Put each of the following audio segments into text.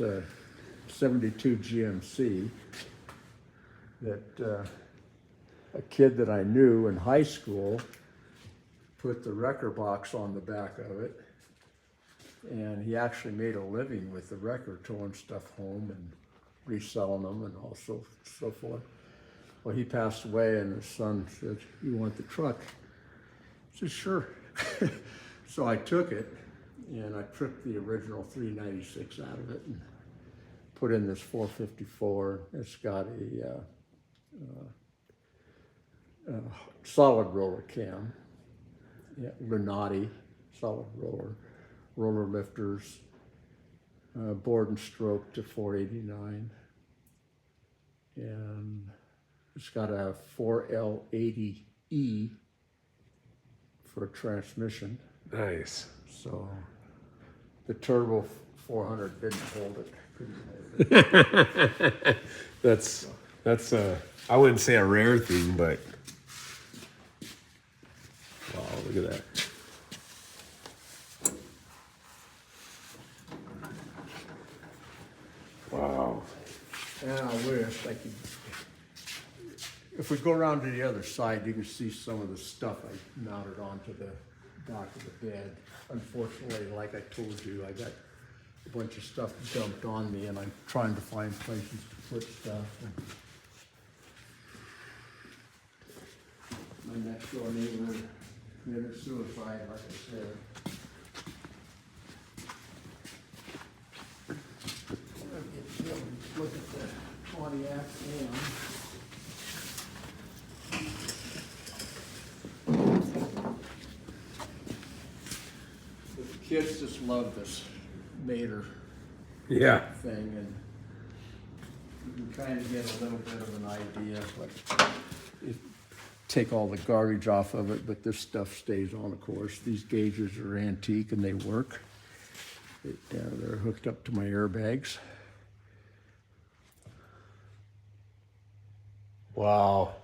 a 72 GMC that a kid that I knew in high school put the wrecker box on the back of it. And he actually made a living with the wrecker, towing stuff home and reselling them and also so forth. Well, he passed away and his son said, "You want the truck?" I said, "Sure." So I took it and I took the original 396 out of it and put in this 454. It's got a solid roller cam, yeah, Lunati solid roller lifters, board and stroke to 489, and it's got a 4L80E for transmission. Nice. So the turbo 400 didn't hold it. Couldn't hold it. That's I wouldn't say a rare thing, but wow, look at that. Wow. And I wish I could. If we go around to the other side, you can see some of the stuff I mounted onto the back of the bed. Unfortunately, like I told you, I got a bunch of stuff dumped on me, and I'm trying to find places to put stuff. And my next door neighbor committed suicide, like I said. Look at the Pontiac Am. The kids just love this Mater Yeah. thing, and you can kind of get a little bit of an idea, but take all the garbage off of it, but this stuff stays on, of course. These gauges are antique and they work. They're hooked up to my airbags. Wow.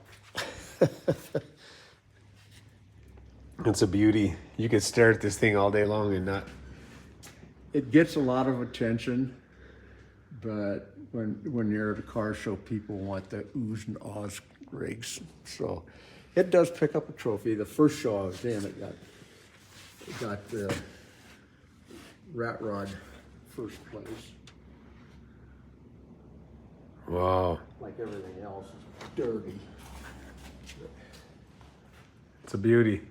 It's a beauty. You could stare at this thing all day long and not. It gets a lot of attention, but when you're at a car show, people want the oohs and ahs rigs. So it does pick up a trophy. The first show I was in, it got the Rat Rod first place. Wow. Like everything else, it's dirty. It's a beauty.